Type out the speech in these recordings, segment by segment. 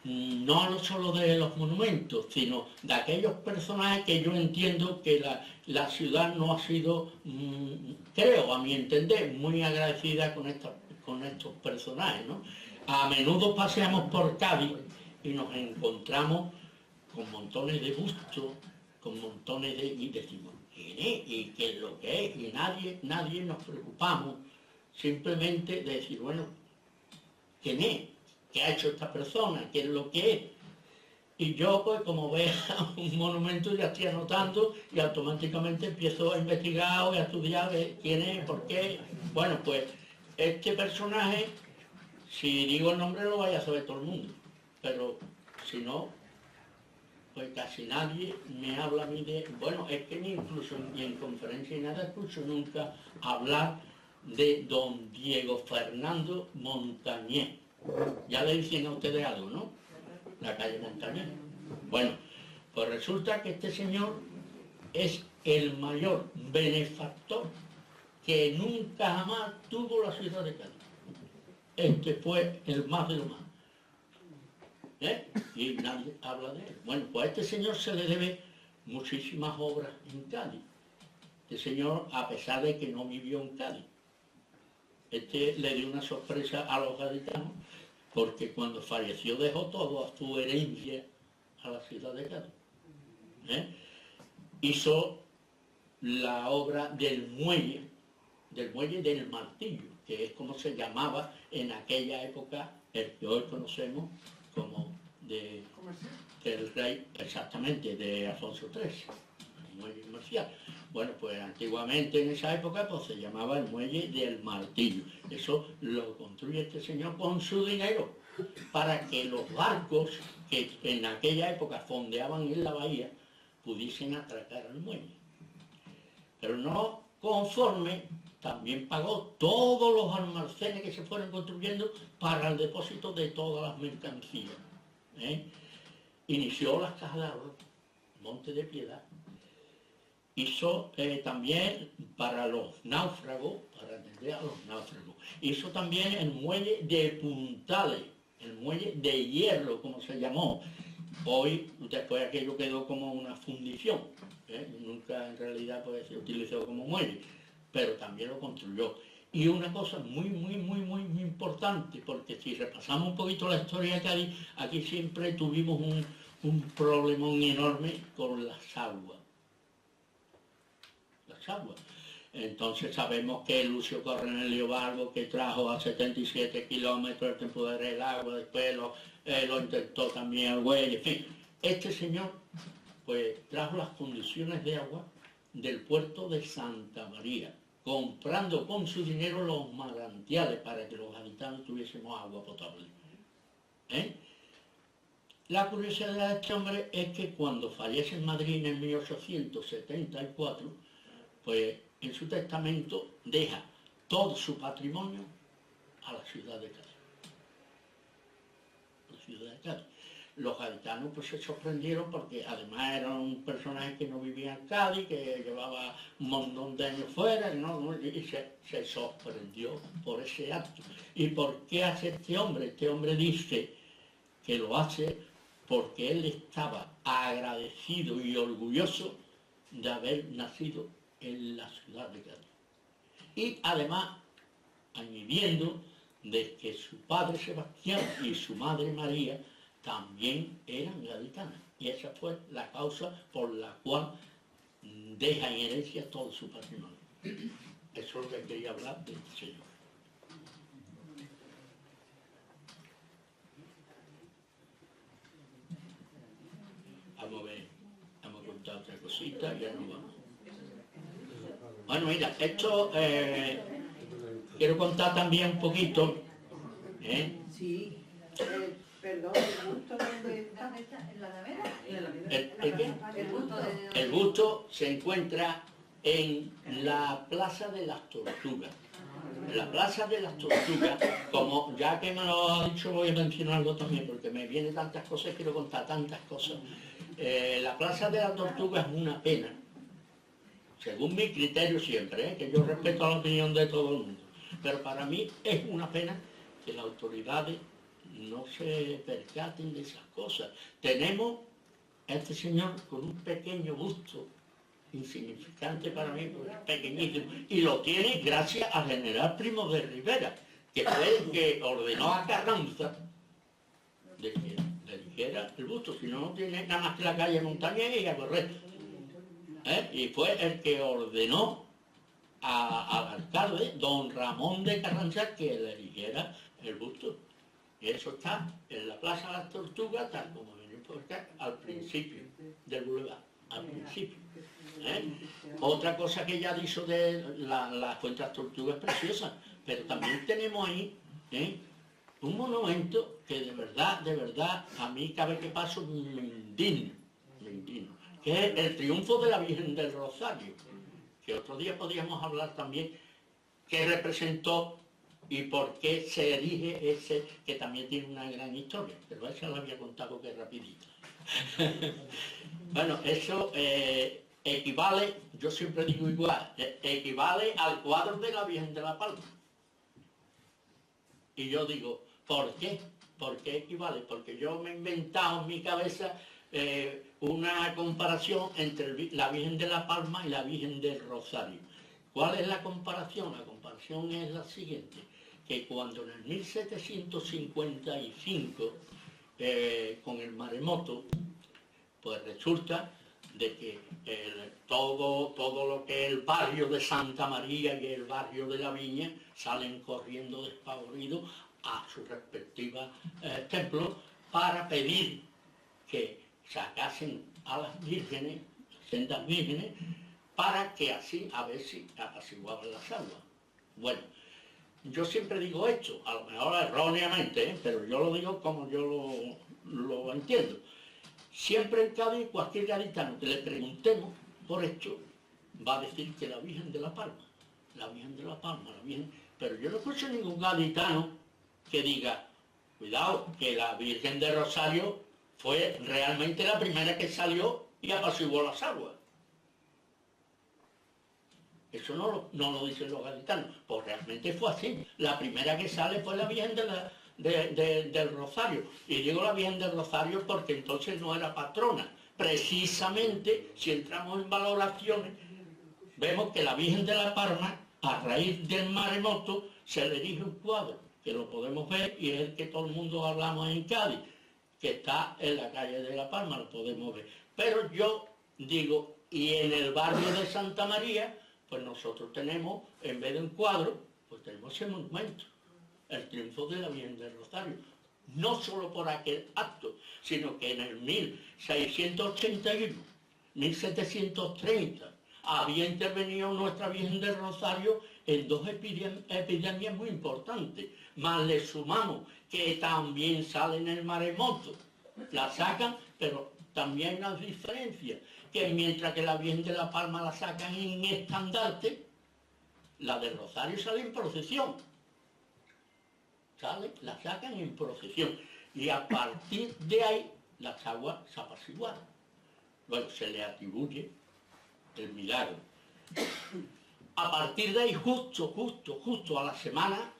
no solo de los monumentos, sino de aquellos personajes que yo entiendo que la ciudad no ha sido, creo, a mi entender, muy agradecida con estos personajes, ¿no? A menudo paseamos por Cádiz y nos encontramos con montones de bustos, con montones de... y decimos, ¿quién es? ¿Y qué es lo que es? Y nadie nos preocupamos simplemente de decir, bueno, ¿quién es? ¿Qué ha hecho esta persona? ¿Qué es lo que es? Y yo, pues, como veo un monumento, ya estoy anotando y automáticamente empiezo a investigar y a estudiar quién es, por qué. Bueno, pues, este personaje, si digo el nombre lo vaya a saber todo el mundo, pero si no, pues casi nadie me habla a mí de... Bueno, es que ni incluso ni en conferencia ni nada escucho nunca hablar de don Diego Fernando Montañés. Ya le dicen a ustedes algo, ¿no? La calle Montañés. Bueno, pues resulta que este señor es el mayor benefactor que nunca jamás tuvo la ciudad de Cádiz. Este fue el más de lo más. Y nadie habla de él. Bueno, pues a este señor se le debe muchísimas obras en Cádiz. Este señor, a pesar de que no vivió en Cádiz, le dio una sorpresa a los gaditanos, porque cuando falleció dejó todo a su herencia a la ciudad de Cádiz. Hizo la obra del muelle del Martillo, que es como se llamaba en aquella época el que hoy conocemos como del rey, exactamente, de Alfonso XIII, el muelle comercial. Bueno, pues antiguamente en esa época pues se llamaba el muelle del Martillo. Eso lo construye este señor con su dinero para que los barcos que en aquella época fondeaban en la bahía pudiesen atracar al muelle. Pero no conforme, también pagó todos los almacenes que se fueron construyendo para el depósito de todas las mercancías. Inició las cajas de ahorro, Monte de Piedad. Hizo también para los náufragos, para atender a los náufragos. Hizo también el muelle de Puntales, el muelle de hierro, como se llamó. Hoy, después aquello quedó como una fundición. Nunca en realidad pues, se utilizó como muelle, pero también lo construyó. Y una cosa muy importante, porque si repasamos un poquito la historia de Cádiz, aquí siempre tuvimos un problemón enorme con las aguas. Entonces sabemos que Lucio Cornelio Balbo, que trajo a 77 kilómetros el temporal el agua, después lo intentó también el Güell, en fin. Este señor pues trajo las condiciones de agua del puerto de Santa María, comprando con su dinero los manantiales para que los habitantes tuviésemos agua potable. La curiosidad de este hombre es que cuando fallece en Madrid en 1874, pues en su testamento deja todo su patrimonio a la ciudad de Cádiz. La ciudad de Cádiz. Los gaditanos pues se sorprendieron porque además era un personaje que no vivía en Cádiz, que llevaba un montón de años fuera, y se sorprendió por ese acto. ¿Y por qué hace este hombre? Este hombre dice que lo hace porque él estaba agradecido y orgulloso de haber nacido en la ciudad de Cádiz. Y además, añadiendo de que su padre Sebastián y su madre María también eran gaditanas. Y esa fue la causa por la cual deja en herencia todo su patrimonio. Eso es lo que quería hablar de este señor. Vamos a ver, vamos a contar otra cosita y ya nos vamos. Bueno, mira, esto quiero contar también un poquito. Sí. Perdón, ¿el busto dónde está? ¿En la nevera? ¿El qué? El busto se encuentra en la Plaza de las Tortugas. En la Plaza de las Tortugas, como ya que me lo ha dicho, voy a mencionarlo también, porque me vienen tantas cosas, quiero contar tantas cosas. La Plaza de las Tortugas es una pena, según mi criterio siempre, que yo respeto la opinión de todo el mundo, pero para mí es una pena que las autoridades no se percaten de esas cosas. Tenemos a este señor con un pequeño busto, insignificante para mí, porque es pequeñísimo, y lo tiene gracias al general Primo de Rivera, que fue el que ordenó a Carranza de que le dijera el busto, si no, no tiene nada más que la calle Montañés y a correr. Y fue el que ordenó al alcalde, don Ramón de Carranza, que le eligiera el busto. Y eso está en la Plaza de las Tortugas, tal como venimos por acá, al principio del bulevar, al principio. Otra cosa que ya dicho de la Fuente de las Tortugas es preciosa, pero también tenemos ahí un monumento que de verdad, a mí cada vez que paso me indigno, que es el triunfo de la Virgen del Rosario, que otro día podríamos hablar también qué representó y por qué se erige ese, que también tiene una gran historia, pero esa la había contado que rapidito. Bueno, eso equivale, yo siempre digo igual, equivale al cuadro de la Virgen de la Palma. Y yo digo, ¿por qué? ¿Por qué equivale? Porque yo me he inventado en mi cabeza una comparación entre la Virgen de la Palma y la Virgen del Rosario. ¿Cuál es la comparación? La comparación es la siguiente, que cuando en el 1755, con el maremoto, pues resulta de que todo lo que es el barrio de Santa María y el barrio de la Viña salen corriendo despavoridos a sus respectivos templos para pedir que sacasen a las vírgenes, sendas vírgenes, para que así a ver si apaciguaban las aguas. Bueno, yo siempre digo esto, a lo mejor erróneamente, pero yo lo digo como yo lo entiendo. Siempre en Cádiz, cualquier gaditano que le preguntemos por esto, va a decir que la Virgen de la Palma, la Virgen de la Palma, la Virgen... Pero yo no escucho ningún gaditano que diga, cuidado, que la Virgen de Rosario fue realmente la primera que salió y apaciguó las aguas. Eso no lo dicen los gaditanos, pues realmente fue así. La primera que sale fue la Virgen del Rosario. Y digo la Virgen del Rosario porque entonces no era patrona. Precisamente, si entramos en valoraciones, vemos que la Virgen de la Palma, a raíz del maremoto, se le erige un cuadro, que lo podemos ver y es el que todo el mundo hablamos en Cádiz, que está en la calle de La Palma, lo podemos ver. Pero yo digo, y en el barrio de Santa María, pues nosotros tenemos, en vez de un cuadro, pues tenemos ese monumento, el triunfo de la Virgen del Rosario. No solo por aquel acto, sino que en el 1681, 1730, había intervenido nuestra Virgen del Rosario en dos epidemias muy importantes. Más le sumamos que también sale en el maremoto. La sacan, pero también hay una diferencia, que mientras que la Virgen de la Palma la sacan en estandarte, la del Rosario sale en procesión. La sacan en procesión. Y a partir de ahí, las aguas se apaciguaron. Bueno, se le atribuye el milagro. A partir de ahí, justo a la semana,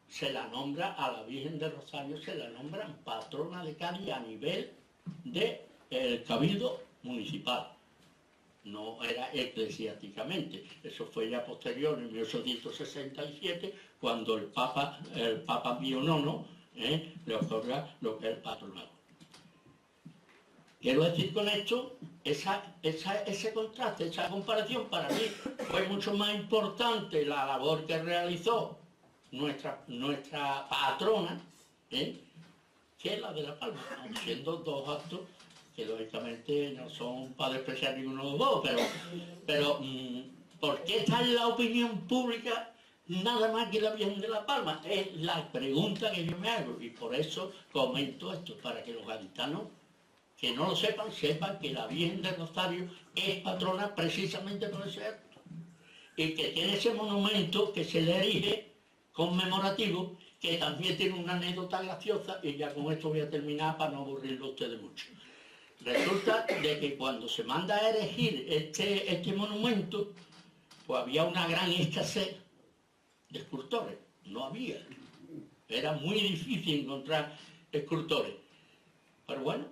se la nombra a la Virgen del Rosario, se la nombran patrona de Cádiz a nivel del Cabildo Municipal. No era eclesiásticamente. Eso fue ya posterior, en 1867, cuando el Papa Pío IX le otorga lo que es el patronado. Quiero decir con esto, ese contraste, esa comparación, para mí fue mucho más importante la labor que realizó nuestra patrona que la de La Palma, siendo dos actos que lógicamente no son para despreciar ninguno de los dos, pero ¿por qué está en la opinión pública nada más que la Virgen de La Palma? Es la pregunta que yo me hago y por eso comento esto, para que los gaditanos que no lo sepan que la Virgen del Rosario es patrona precisamente por ese acto y que tiene ese monumento que se le erige conmemorativo, que también tiene una anécdota graciosa, y ya con esto voy a terminar para no aburrirlo a ustedes mucho. Resulta de que cuando se manda a erigir este monumento, pues había una gran escasez de escultores, no había. Era muy difícil encontrar escultores. Pero bueno,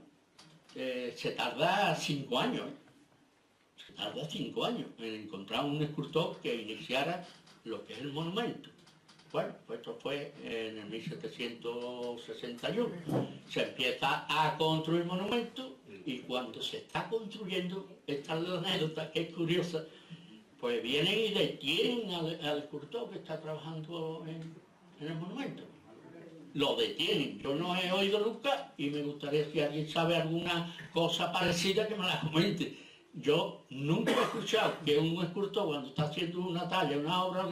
se tarda 5 años, se tarda 5 años en encontrar un escultor que iniciara lo que es el monumento. Bueno, pues esto fue en el 1761. Se empieza a construir el monumento y cuando se está construyendo, esta es la anécdota que es curiosa, pues vienen y detienen al escultor que está trabajando en el monumento. Lo detienen. Yo no he oído nunca y me gustaría, si alguien sabe alguna cosa parecida, que me la comente. Yo nunca he escuchado que un escultor, cuando está haciendo una talla, una obra,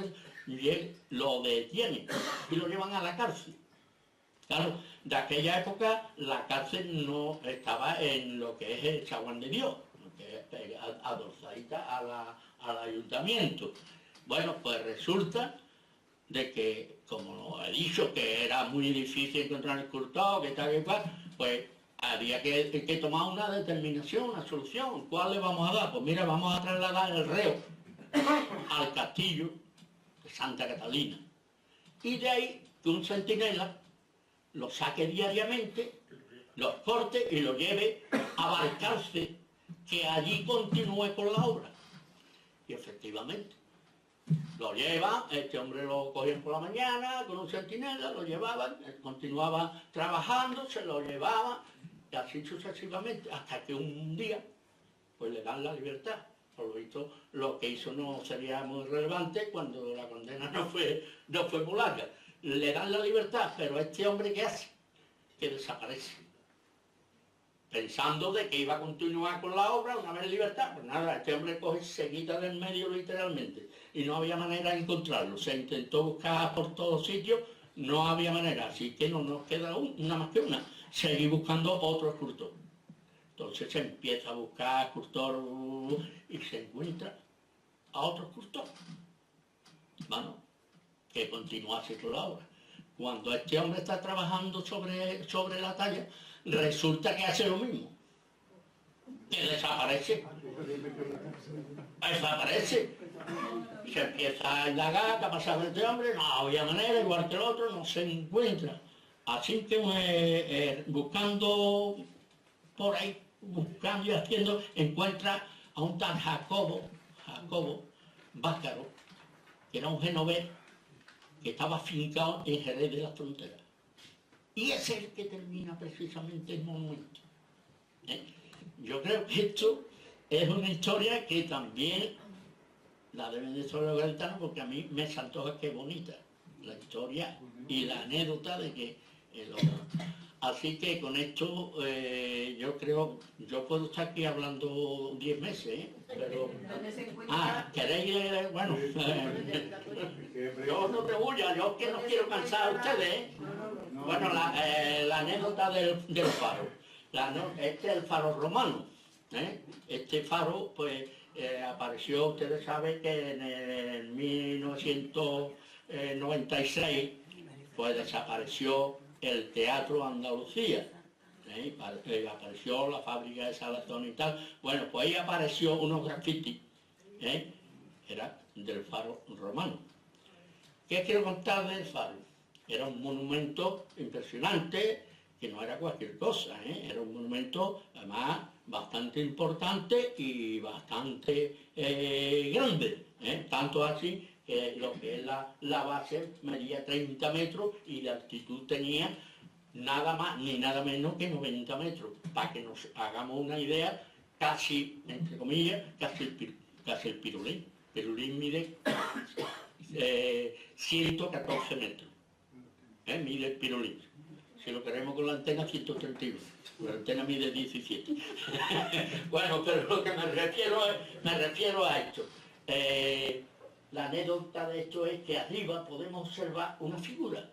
lo detienen y lo llevan a la cárcel. Claro, de aquella época la cárcel no estaba en lo que es el Chaguán de Dios, que es adosadita al ayuntamiento. Bueno, pues resulta de que, como he dicho, que era muy difícil encontrar el escultor, que tal y cual, pues había que tomar una determinación, una solución. ¿Cuál le vamos a dar? Pues mira, vamos a trasladar el reo al castillo de Santa Catalina. Y de ahí que un centinela lo saque diariamente, los corte y lo lleve a Valcarce, que allí continúe con la obra. Y efectivamente, lo lleva, este hombre lo cogían por la mañana con un centinela, lo llevaban, continuaba trabajando, se lo llevaba, y así sucesivamente, hasta que un día, pues le dan la libertad. Por lo visto, lo que hizo no sería muy relevante cuando la condena no fue muy larga. Le dan la libertad, pero este hombre, ¿qué hace? Que desaparece. Pensando de que iba a continuar con la obra una vez en libertad. Pues nada, este hombre coge, se quita del medio literalmente. Y no había manera de encontrarlo. Se intentó buscar por todos sitios, no había manera. Así que no nos queda una más que una. Seguir buscando otro escultor. Entonces se empieza a buscar escultor y se encuentra a otro escultor. Bueno, que continuase con la obra. Cuando este hombre está trabajando sobre la talla, resulta que hace lo mismo. Que desaparece. Desaparece. Se empieza a indagar qué ha pasado con este hombre, no había manera, igual que el otro, no se encuentra. Así que buscando por ahí, buscando y haciendo, encuentra a un tal Jacobo Báscaro, que era un genovés que estaba afincado en Jerez de la Frontera. Y es el que termina precisamente el monumento. Yo creo que esto es una historia que también la deben de saber los gaditanos, porque a mí me saltó que bonita la historia y la anécdota de que así que con esto yo creo, yo puedo estar aquí hablando 10 meses, pero queréis, bueno, yo no te huya, yo que no quiero cansar a ustedes, bueno, la anécdota del faro, este es el faro romano, este faro pues apareció, ustedes saben que en el 1996 pues desapareció el Teatro Andalucía, apareció la fábrica de Salazón y tal. Bueno, pues ahí apareció unos grafitis, era del faro romano. ¿Qué quiero contar del faro? Era un monumento impresionante, que no era cualquier cosa, era un monumento además bastante importante y bastante grande, tanto así que lo que es la base medía 30 metros y la altitud tenía nada más ni nada menos que 90 metros. Para que nos hagamos una idea, casi, entre comillas, casi el pirulín. Pirulín mide 114 metros. Mide el pirulín. Si lo queremos con la antena, 131. La antena mide 17. Bueno, pero lo que me refiero a esto. La anécdota de esto es que arriba podemos observar una figura.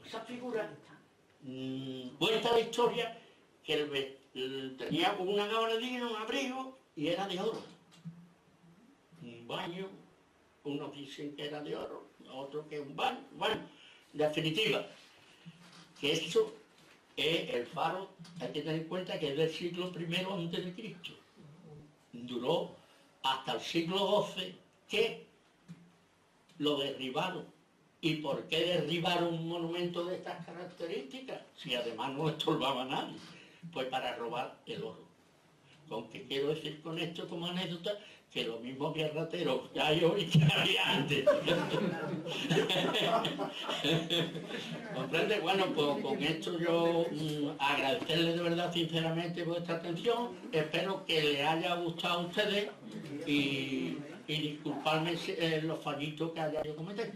Esa figura cuenta la historia que él tenía como una gabardina, un abrigo, y era de oro. Un baño, unos dicen que era de oro, otros que un baño. Bueno, en definitiva, que eso es el faro, hay que tener en cuenta que es del siglo I a.C. Duró hasta el siglo XII, que lo derribaron ¿Y por qué derribar un monumento de estas características? Si además no estorbaba a nadie. Pues para robar el oro. Con que quiero decir con esto como anécdota que lo mismo que rateros que hay hoy que había antes. ¿Comprende? Bueno, pues con esto yo agradecerles de verdad sinceramente vuestra atención. Espero que les haya gustado a ustedes y disculparme los fallitos que haya yo cometido.